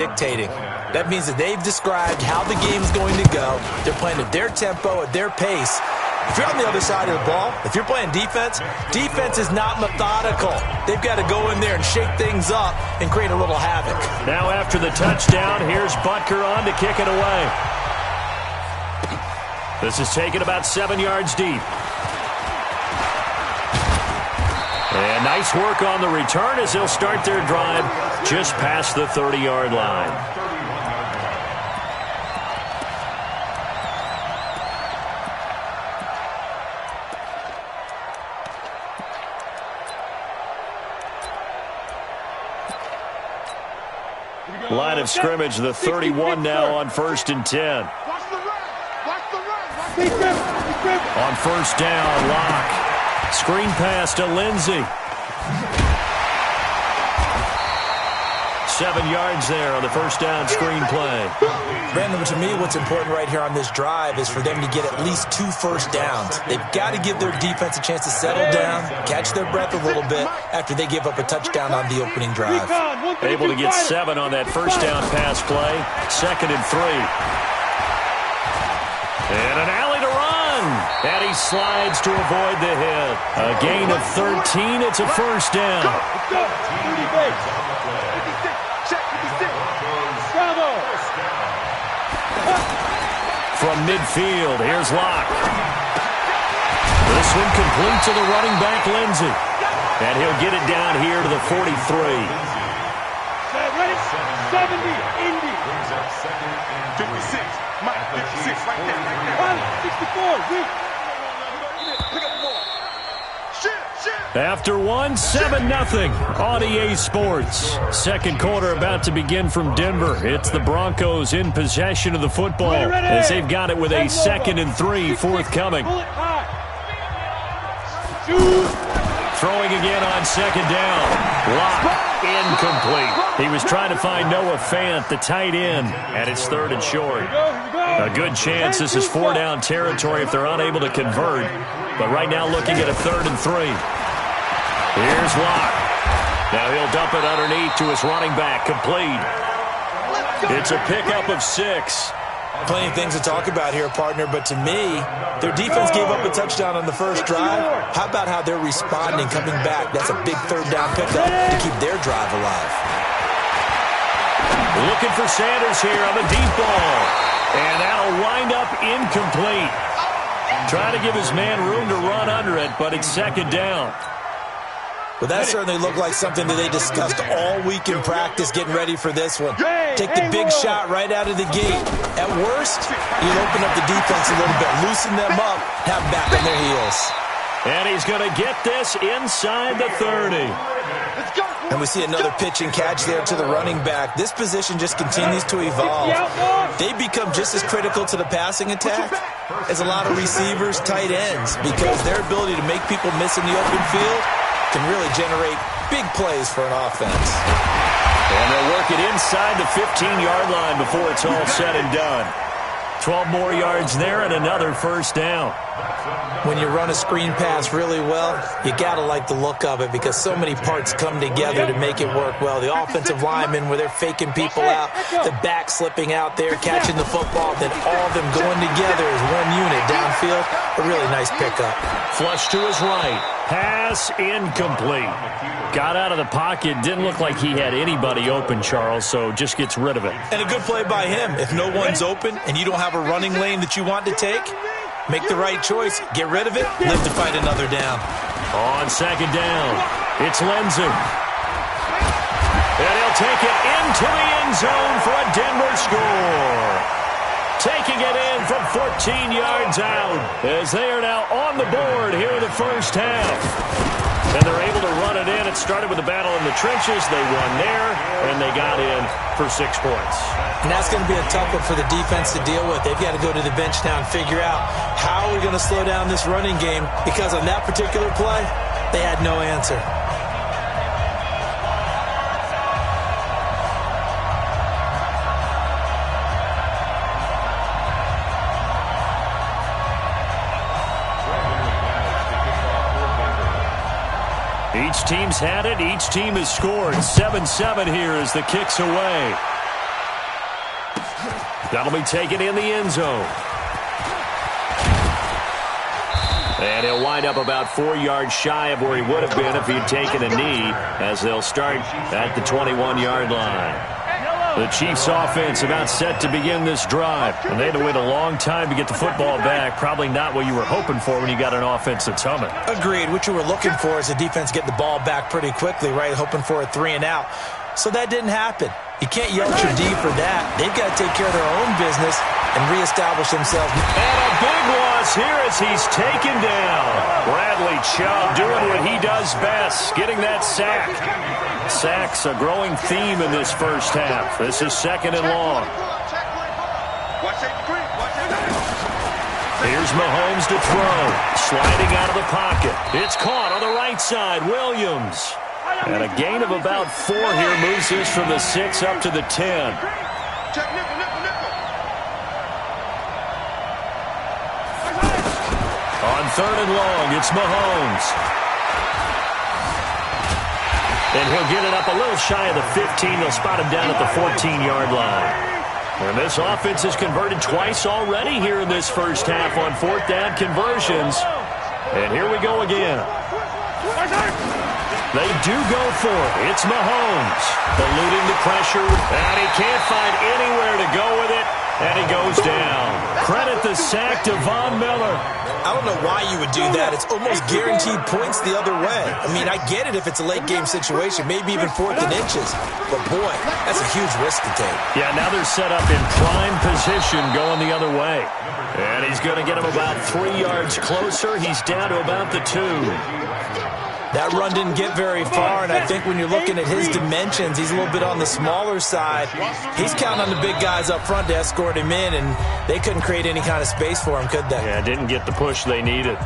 dictating. That means that they've described how the game's going to go. They're playing at their tempo, at their pace. If you're on the other side of the ball, if you're playing defense, defense is not methodical. They've got to go in there and shake things up and create a little havoc. Now after the touchdown, here's Butker on to kick it away. This is taken about 7 yards deep. And nice work on the return as they'll start their drive just past the 30-yard line. Line of scrimmage, the 31 now on 1st and 10. On 1st down, Locke. Screen pass to Lindsey. 7 yards there on the 1st down screen play. Brandon, to me, what's important right here on this drive is for them to get at least 2 first downs. They've got to give their defense a chance to settle down, catch their breath a little bit after they give up a touchdown on the opening drive. Able to get 7 on that 1st down pass play. 2nd and 3. And an alley to run. And he slides to avoid the hit. A gain of 13. It's a 1st down. From midfield, here's Locke. This one complete to the running back, Lindsey. And he'll get it down here to the 43. 70, Indy. 56. Mike, 56 right there. 64, Rick. Pick up the ball. After one, 7-0 on EA Sports. Second quarter about to begin from Denver. It's the Broncos in possession of the football as they've got it with a 2nd and 3 forthcoming. Throwing again on 2nd down. Locke. Incomplete. He was trying to find Noah Fant, the tight end, and it's 3rd and short. A good chance this is 4-down territory if they're unable to convert. But right now looking at a 3rd and 3. Here's Locke. Now he'll dump it underneath to his running back. Complete. It's a pickup of 6. Plenty of things to talk about here, partner, but to me, their defense gave up a touchdown on the first drive. How about how they're responding, coming back? That's a big 3rd down pickup to keep their drive alive. Looking for Sanders here on the deep ball. And that'll wind up incomplete. Trying to give his man room to run under it, but it's 2nd down. Well, that certainly looked like something that they discussed all week in practice, getting ready for this one. Take the big shot right out of the gate. At worst, you'll open up the defense a little bit, loosen them up, have them back on their heels. And he's going to get this inside the 30. And we see another pitch and catch there to the running back. This position just continues to evolve. They become just as critical to the passing attack as a lot of receivers, tight ends, because their ability to make people miss in the open field can really generate big plays for an offense. And they'll work it inside the 15-yard line before it's all said and done. 12 more yards there and another 1st down. When you run a screen pass really well, you got to like the look of it because so many parts come together to make it work well. The offensive linemen where they're faking people out, the back slipping out there, catching the football, then all of them going together as one unit downfield. A really nice pickup. Flush to his right. Pass incomplete. Got out of the pocket. Didn't look like he had anybody open, Charles, so just gets rid of it. And a good play by him. If no one's open and you don't have a running lane that you want to take, make the right choice. Get rid of it. Live to fight another down. On 2nd down, it's Lindsey. And he'll take it into the end zone for a Denver score. Taking it in from 14 yards out as they are now on the board here in the 1st half. And they're able to run it in. It started with a battle in the trenches. They won there, and they got in for 6 points. And that's going to be a tough one for the defense to deal with. They've got to go to the bench now and figure out how are we going to slow down this running game, because on that particular play, they had no answer. Each team's had it. Each team has scored. 7-7 here as the kick's away. That'll be taken in the end zone. And he'll wind up about 4 yards shy of where he would have been if he'd taken a knee, as they'll start at the 21-yard line. The Chiefs' offense about set to begin this drive. And they had to wait a long time to get the football back. Probably not what you were hoping for when you got an offense that's humming. Agreed. What you were looking for is the defense getting the ball back pretty quickly, right? Hoping for a 3-and-out. So that didn't happen. You can't yell at your D for that. They've got to take care of their own business and reestablish themselves. And a big loss here as he's taken down. Bradley Chubb doing what he does best, getting that sack. Sacks a growing theme in this first half. This is 2nd and long. Here's Mahomes to throw. Sliding out of the pocket. It's caught on the right side. Williams. And a gain of about 4 here moves this from the 6 up to the 10. On 3rd and long, it's Mahomes. And he'll get it up a little shy of the 15. They'll spot him down at the 14-yard line. And this offense has converted twice already here in this first half on 4th down conversions. And here we go again. They do go for it. It's Mahomes. Eluding the pressure. And he can't find anywhere to go with it. And he goes down. Credit the sack to Von Miller. I don't know why you would do that. It's almost guaranteed points the other way. I mean, I get it if it's a late-game situation, maybe even 4th and inches. But, boy, that's a huge risk to take. Yeah, now they're set up in prime position going the other way. And he's going to get him about 3 yards closer. He's down to about the 2. That run didn't get very far, and I think when you're looking at his dimensions, he's a little bit on the smaller side. He's counting on the big guys up front to escort him in, and they couldn't create any kind of space for him, could they? Yeah, didn't get the push they needed.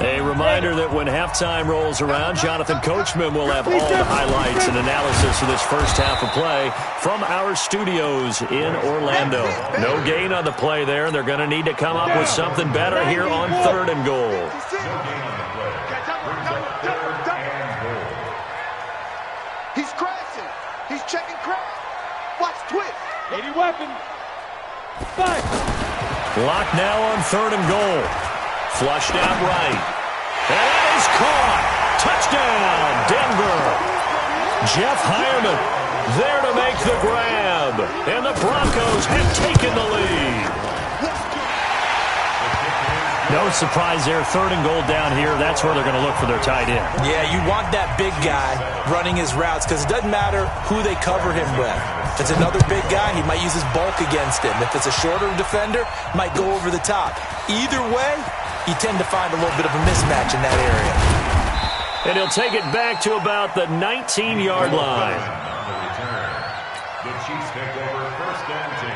A reminder that when halftime rolls around, Jonathan Coachman will have all the highlights and analysis of this first half of play from our studios in Orlando. No gain on the play there. They're going to need to come up with something better here on 3rd and goal. He's crashing. He's checking crash. Watch twist. 80 weapon. Fight. Locked now on 3rd and goal. Flushed out right. And that is caught. Touchdown, Denver. Jeff Hireman there to make the grab. And the Broncos have taken the lead. No surprise there. 3rd and goal down here. That's where they're going to look for their tight end. Yeah, you want that big guy running his routes because it doesn't matter who they cover him with. If it's another big guy, he might use his bulk against him. If it's a shorter defender, might go over the top. Either way, you tend to find a little bit of a mismatch in that area. And he'll take it back to about the 19-yard line. The Chiefs take over 1st and 10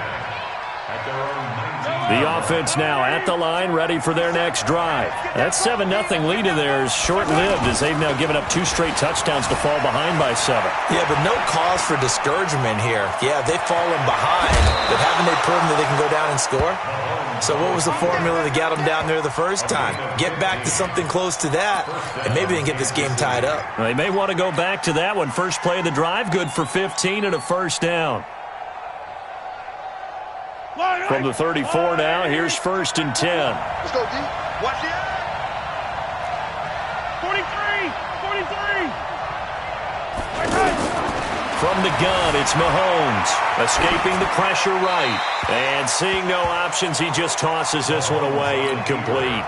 at their own 19. The offense now at the line, ready for their next drive. That 7-0 lead of theirs short-lived as they've now given up 2 straight touchdowns to fall behind by 7. Yeah, but no cause for discouragement here. Yeah, they've fallen behind, but haven't they proven that they can go down and score? So what was the formula that got them down there the first time? Get back to something close to that, and maybe they can get this game tied up. They may want to go back to that one. First play of the drive, good for 15 and a 1st down. From the 34 now, here's 1st and 10. Let's go, D. Watch it. 43. 43. From the gun, it's Mahomes. Escaping the pressure right. And seeing no options, he just tosses this one away incomplete.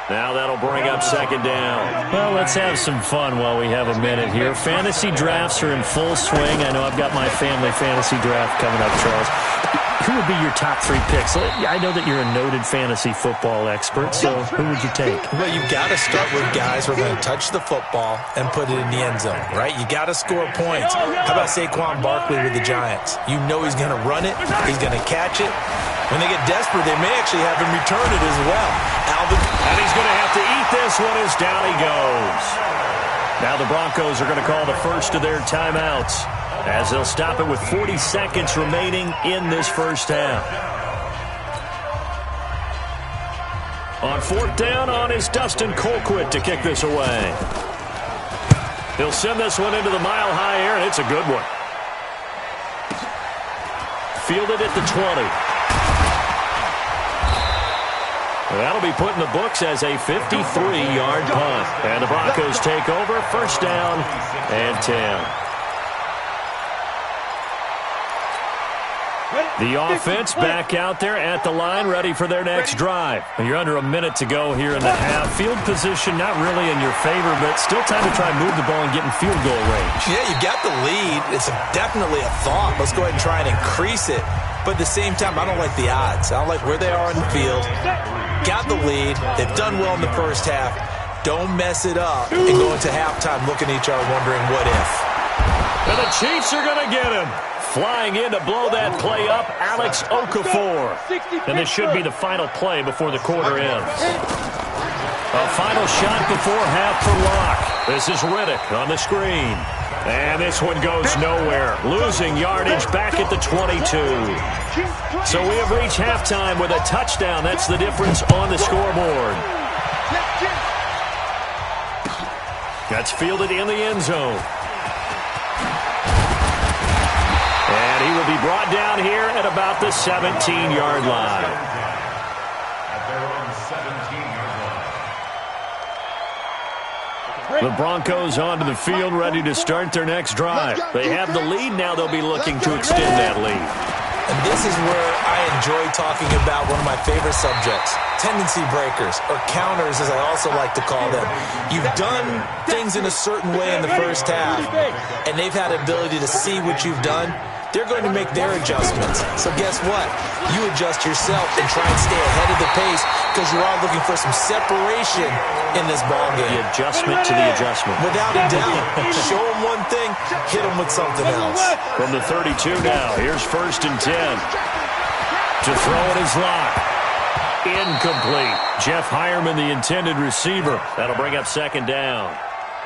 Now that'll bring up 2nd down. Well, let's have some fun while we have a minute here. Fantasy drafts are in full swing. I know I've got my family fantasy draft coming up, Charles. Who would be your top 3 picks? I know that you're a noted fantasy football expert, so who would you take? Well, you've got to start with guys who are going to touch the football and put it in the end zone, right? You got to score points. How about Saquon Barkley with the Giants? You know he's going to run it. He's going to catch it. When they get desperate, they may actually have him return it as well. And he's going to have to eat this one as down he goes. Now the Broncos are going to call the first of their timeouts, as they'll stop it with 40 seconds remaining in this first half. On fourth down on is Dustin Colquitt to kick this away. He'll send this one into the mile-high air, and it's a good one. Fielded at the 20. That'll be put in the books as a 53-yard punt. And the Broncos take over, first down and 10. The offense back out there at the line, ready for their next drive. You're under a minute to go here in the half. Field position not really in your favor, but still time to try and move the ball and get in field goal range. Yeah, you got the lead. It's definitely a thought. Let's go ahead and try and increase it. But at the same time, I don't like the odds. I don't like where they are in the field. Got the lead. They've done well in the first half. Don't mess it up and go into halftime looking at each other wondering what if. And the Chiefs are going to get him. Flying in to blow that play up, Alex Okafor. And this should be the final play before the quarter ends. A final shot before half for Locke. This is Riddick on the screen. And this one goes nowhere. Losing yardage back at the 22. So we have reached halftime with a touchdown. That's the difference on the scoreboard. That's fielded in the end zone. And he will be brought down here at about the 17-yard line. At their own 17-yard line. The Broncos onto the field, ready to start their next drive. They have the lead now. They'll be looking to extend that lead. And this is where I enjoy talking about one of my favorite subjects, tendency breakers, or counters as I also like to call them. You've done things in a certain way in the first half, and they've had the ability to see what you've done. They're going to make their adjustments. So guess what? You adjust yourself and try and stay ahead of the pace because you are looking for some separation in this ballgame. The adjustment to the adjustment. Without a doubt. Show them one thing, hit them with something else. From the 32 now, here's first and 10. To throw it is Locke. Incomplete. Jeff Hireman, the intended receiver. That'll bring up second down.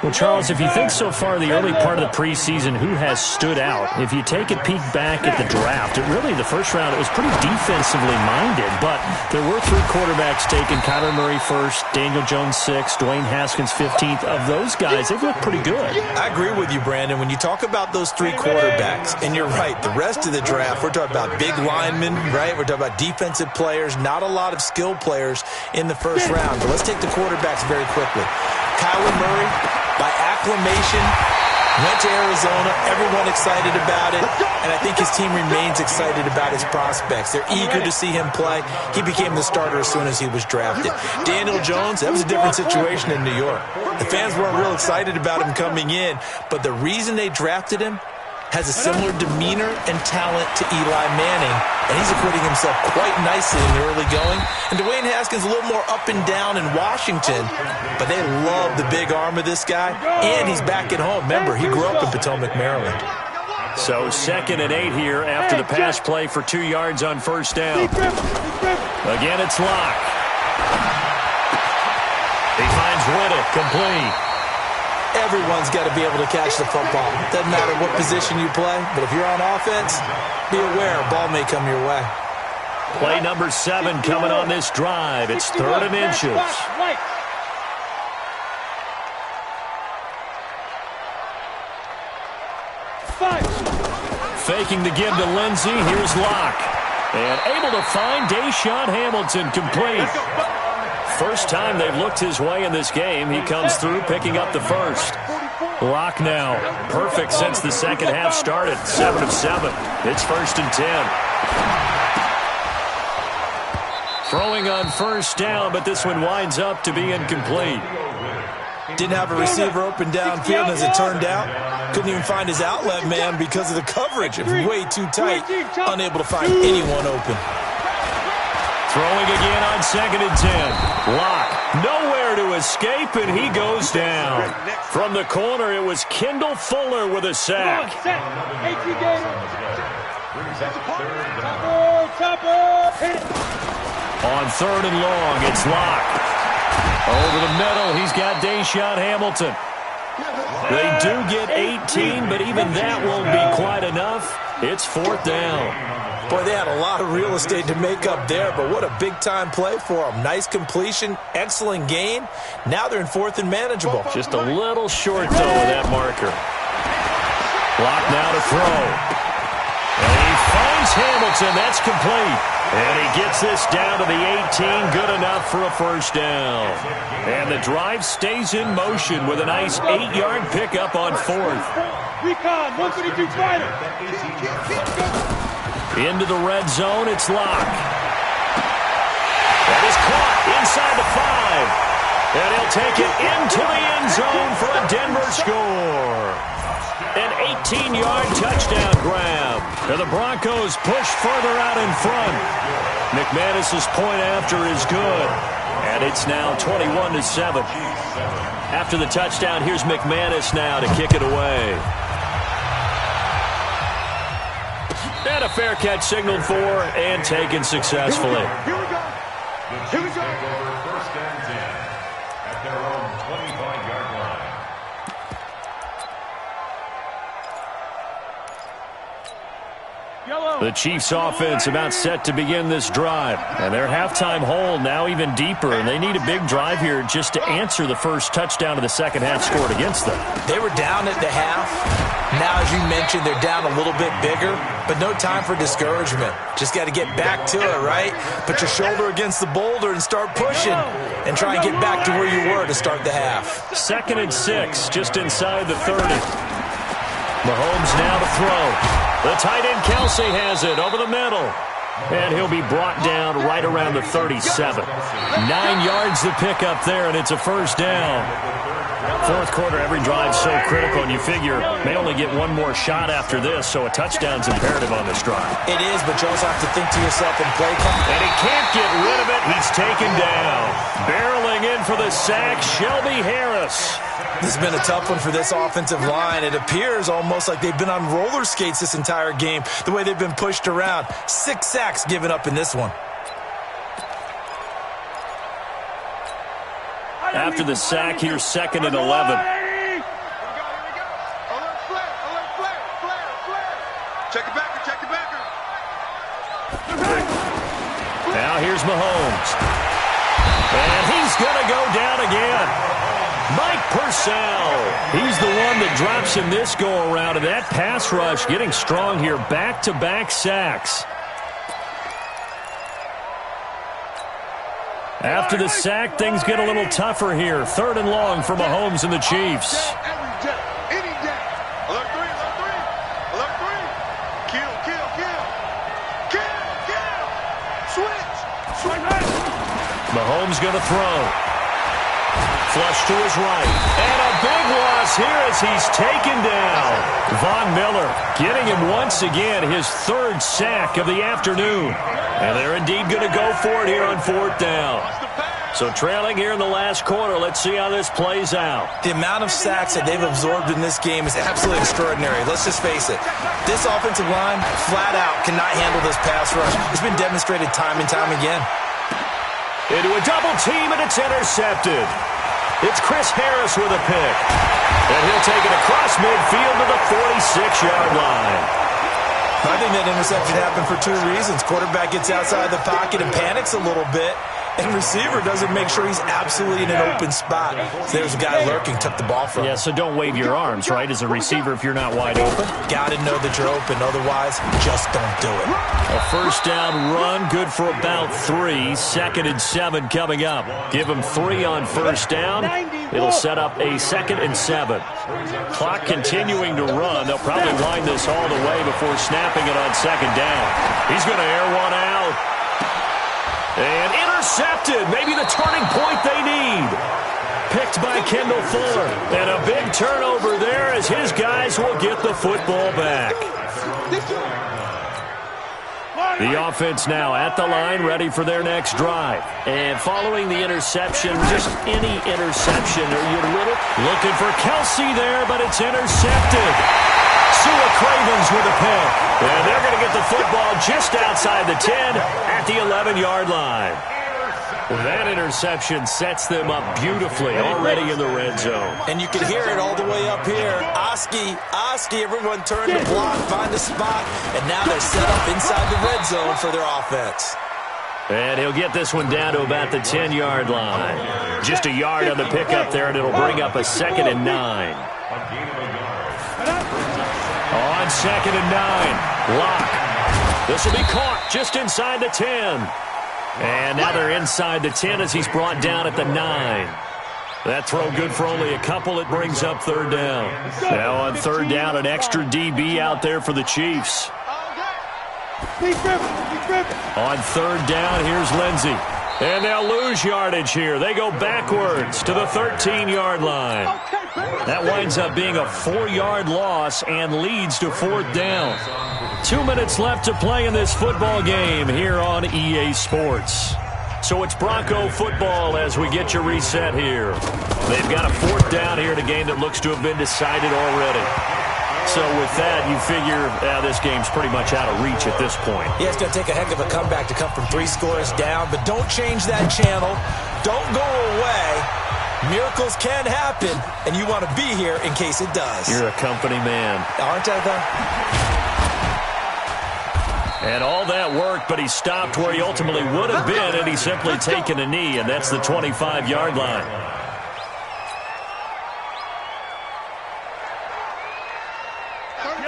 Well, Charles, if you think so far the early part of the preseason, who has stood out? If you take a peek back at the draft, the first round, it was pretty defensively minded, but there were 3 quarterbacks taken. Kyler Murray first, Daniel Jones 6th, Dwayne Haskins 15th. Of those guys, they've looked pretty good. I agree with you, Brandon. When you talk about those 3 quarterbacks, and you're right, the rest of the draft, we're talking about big linemen, right? We're talking about defensive players, not a lot of skill players in the first round. But let's take the quarterbacks very quickly. Kyler Murray, by acclamation, went to Arizona. Everyone excited about it. And I think his team remains excited about his prospects. They're eager to see him play. He became the starter as soon as he was drafted. Daniel Jones, that was a different situation in New York. The fans weren't real excited about him coming in. But the reason they drafted him has a similar demeanor and talent to Eli Manning, and he's acquitting himself quite nicely in the early going. And Dwayne Haskins a little more up and down in Washington, but they love the big arm of this guy, and he's back at home. Remember, he grew up in Potomac, Maryland. So 2nd and 8 here after the pass play for 2 yards on first down. Again, it's Locke. He finds Riddick, complete. Everyone's got to be able to catch the football. Doesn't matter what position you play, but if you're on offense, be aware a ball may come your way. Play number 7 coming on this drive. It's 3rd and inches. Faking the give to Lindsey. Here's Locke. And able to find Deshaun Hamilton, complete. First time they've looked his way in this game. He comes through, picking up the first. Locke now, perfect since the second half started. 7 of 7. It's 1st and 10. Throwing on first down, but this one winds up to be incomplete. Didn't have a receiver open downfield, as it turned out. Couldn't even find his outlet man because of the coverage. It was way too tight. Unable to find anyone open. Throwing again on 2nd and 10. Locke, nowhere to escape, and he goes down. From the corner, it was Kendall Fuller with a sack. On 3rd and long, it's Locke. Over the middle, he's got Deshaun Hamilton. They do get 18, but even that won't be quite enough. It's 4th down. Boy, they had a lot of real estate to make up there, but what a big-time play for them. Nice completion, excellent gain. Now they're in 4th and manageable. Just a little short, though, of that marker. Block now to throw. And he finds Hamilton. That's complete. And he gets this down to the 18. Good enough for a first down. And the drive stays in motion with a nice 8-yard pickup on 4th. Recon, 132 fighter. Into the red zone. It's Locke. That is caught inside the 5. And he'll take it into the end zone for a Denver score. An 18-yard touchdown grab. And the Broncos push further out in front. McManus's point after is good. And it's now 21-7. After the touchdown, here's McManus now to kick it away. And a fair catch signaled for and taken successfully. Here we go. Here we go. First and 10 at their own 25-yard line. Yellow. The Chiefs offense about set to begin this drive. And their halftime hole now even deeper. And they need a big drive here just to answer the first touchdown of the second half scored against them. They were down at the half. Now, as you mentioned, they're down a little bit bigger, but no time for discouragement. Just got to get back to it, right? Put your shoulder against the boulder and start pushing and try and get back to where you were to start the half. 2nd and 6, just inside the 30. Mahomes now to throw. The tight end Kelsey has it over the middle. And he'll be brought down right around the 37. 9 yards to pick up there, and it's a first down. 4th quarter, every drive so critical, and you figure may only get one more shot after this, so a touchdown's imperative on this drive. It is, but you also have to think to yourself and play time. And he can't get rid of it. He's taken down. Barreling in for the sack, Shelby Harris. This has been a tough one for this offensive line. It appears almost like they've been on roller skates this entire game, the way they've been pushed around. 6 sacks given up in this one. After the sack, here's 2nd and 11. Here we go. Alert flare. Alert flare. Flare. Check it backer. Check it backer. Now here's Mahomes. And he's going to go down again. Mike Purcell. He's the one that drops in this go-around, and that pass rush getting strong here. Back-to-back sacks. After the sack, things get a little tougher here. 3rd and long for Mahomes and the Chiefs. Every day. Any day. Alert 3. Alert 3. Alert 3. Kill. Kill. Kill. Kill. Kill. Switch. Switch. Mahomes going to throw. Flush to his right. And a big loss here as he's taken down. Von Miller getting him once again his 3rd sack of the afternoon. And they're indeed going to go for it here on 4th down. So trailing here in the last quarter. Let's see how this plays out. The amount of sacks that they've absorbed in this game is absolutely extraordinary. Let's just face it. This offensive line, flat out, cannot handle this pass rush. It's been demonstrated time and time again. Into a double team, and it's intercepted. It's Chris Harris with a pick. And he'll take it across midfield to the 46-yard line. I think that interception happened for 2 reasons. Quarterback gets outside the pocket and panics a little bit, and receiver doesn't make sure he's absolutely in an open spot. So there's a guy lurking, took the ball from him. Yeah, so don't wave your arms, right, as a receiver if you're not wide open. Got to know that you're open. Otherwise, just don't do it. A first down run, good for about 3. 2nd and 7 coming up. Give them 3 on first down. It'll set up a 2nd and 7. Clock continuing to run. They'll probably wind this all the way before snapping it on 2nd down. He's going to air one out. And intercepted. Maybe the turning point they need. Picked by Kendall Fuller. And a big turnover there as his guys will get the football back. The offense now at the line, ready for their next drive. And following the interception, just any interception, are you looking for Kelsey there, but it's intercepted. Sua Cravens with a pick. And they're going to get the football just outside the 10 at the 11-yard line. That interception sets them up beautifully already in the red zone. And you can hear it all the way up here. Oski, everyone turn to block, find a spot, and now they're set up inside the red zone for their offense. And he'll get this one down to about the 10-yard line. Just a yard on the pickup there, and it'll bring up a 2nd and 9. On 2nd and 9, Locke. This will be caught just inside the 10. And now they're inside the 10 as he's brought down at the 9. That throw good for only a couple. It brings up 3rd down. Now on 3rd down, an extra DB out there for the Chiefs. On 3rd down, here's Lindsey. And they'll lose yardage here. They go backwards to the 13-yard line. That winds up being a 4-yard loss and leads to 4th down. 2 minutes left to play in this football game here on EA Sports. So it's Bronco football as we get you reset here. They've got a 4th down here in a game that looks to have been decided already. So with that, you figure this game's pretty much out of reach at this point. Yeah, it's going to take a heck of a comeback to come from 3 scores down, but don't change that channel. Don't go away. Miracles can happen, and you want to be here in case it does. You're a company man. Aren't I, though? And all that worked, but he stopped where he ultimately would have been, and he's simply taken a knee, and that's the 25-yard line.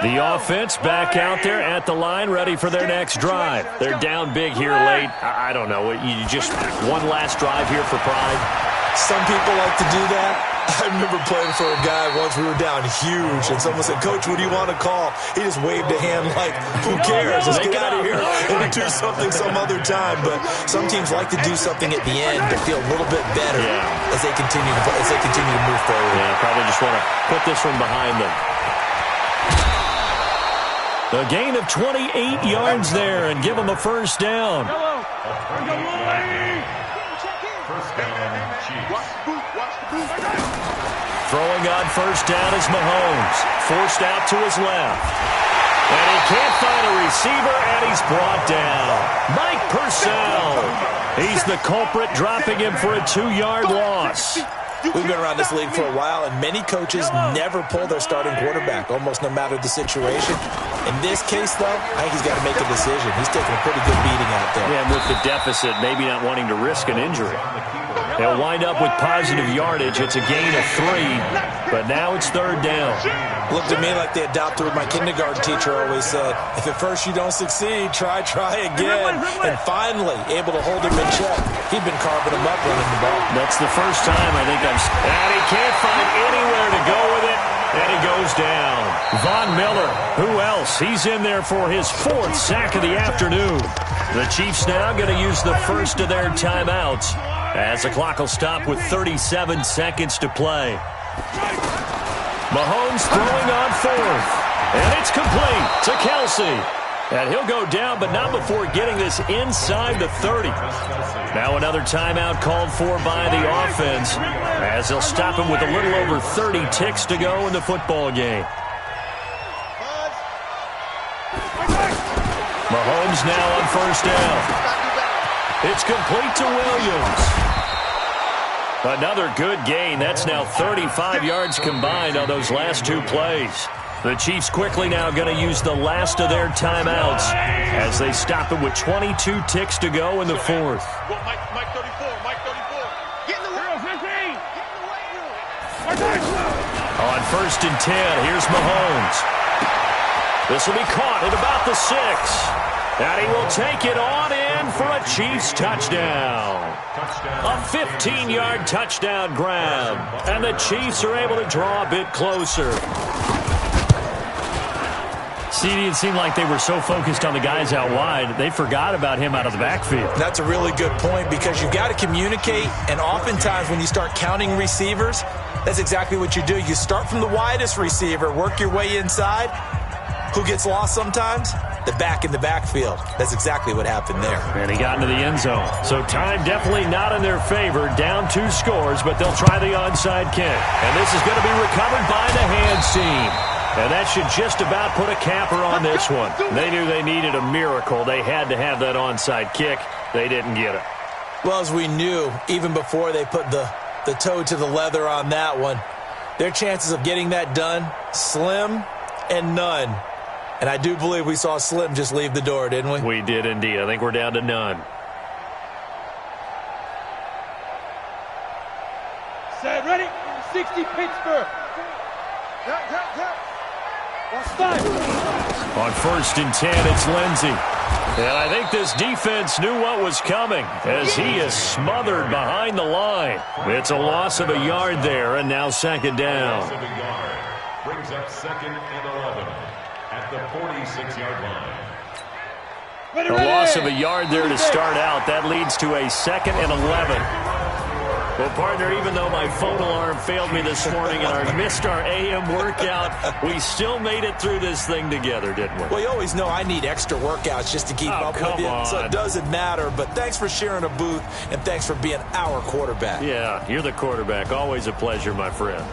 The offense back out there at the line, ready for their next drive. They're down big here late. I don't know. You just one last drive here for pride. Some people like to do that. I remember playing for a guy once. We were down huge, and someone said, "Coach, what do you want to call?" He just waved a hand like, "Who cares? Let's get out of here and do something some other time." But some teams like to do something at the end to feel a little bit better as they continue to move forward. Yeah, probably just want to put this one behind them. A gain of 28 yards there and give them a 1st down. Throwing on 1st down is Mahomes. Forced out to his left. And he can't find a receiver, and he's brought down. Mike Purcell. He's the culprit, dropping him for a 2-yard loss. We've been around this league for a while, and many coaches never pull their starting quarterback, almost no matter the situation. In this case, though, I think he's got to make a decision. He's taking a pretty good beating out there. Yeah, and with the deficit, maybe not wanting to risk an injury. They'll wind up with positive yardage. It's a gain of 3, but now it's 3rd down. Looked to me like they adopted what my kindergarten teacher always said. If at first you don't succeed, try again. And finally, able to hold him in check. He'd been carving him up running the ball. That's the first time I think and he can't find anywhere to go with it, and he goes down. Von Miller, who else? He's in there for his 4th sack of the afternoon. The Chiefs now going to use the first of their timeouts as the clock will stop with 37 seconds to play. Mahomes throwing on 4th, and it's complete to Kelsey. And he'll go down, but not before getting this inside the 30. Now another timeout called for by the offense as they'll stop him with a little over 30 ticks to go in the football game. Mahomes now on 1st down. It's complete to Williams. Another good gain. That's now 35 yards combined on those last 2 plays. The Chiefs quickly now going to use the last of their timeouts as they stop it with 22 ticks to go in the 4th. Mike 34. Get in the way. 15. On 1st and 10, here's Mahomes. This will be caught at about the 6. And he will take it on in for a Chiefs touchdown. A 15-yard touchdown grab. And the Chiefs are able to draw a bit closer. CD, it seemed like they were so focused on the guys out wide, they forgot about him out of the backfield. That's a really good point because you've got to communicate, and oftentimes when you start counting receivers, that's exactly what you do. You start from the widest receiver, work your way inside. Who gets lost sometimes? The back in the backfield. That's exactly what happened there. And he got into the end zone. So time definitely not in their favor. Down 2 scores, but they'll try the onside kick. And this is going to be recovered by the hands team. And that should just about put a capper on this one. They knew they needed a miracle. They had to have that onside kick. They didn't get it. Well, as we knew, even before they put the toe to the leather on that one, their chances of getting that done, slim and none. And I do believe we saw Slim just leave the door, didn't we? We did indeed. I think we're down to none. Set, ready? 60 Pittsburgh. On 1st and 10, it's Lindsey. And I think this defense knew what was coming as he is smothered behind the line. It's a loss of a yard there, and now 2nd down. Loss of a yard brings up 2nd and 11 at the 46-yard line. A loss of a yard there to start out. That leads to a 2nd and 11. Well, partner, even though my phone alarm failed me this morning and I missed our AM workout, we still made it through this thing together, didn't we? Well, you always know I need extra workouts just to keep up with you, so it doesn't matter. But thanks for sharing a booth, and thanks for being our quarterback. Yeah, you're the quarterback. Always a pleasure, my friend.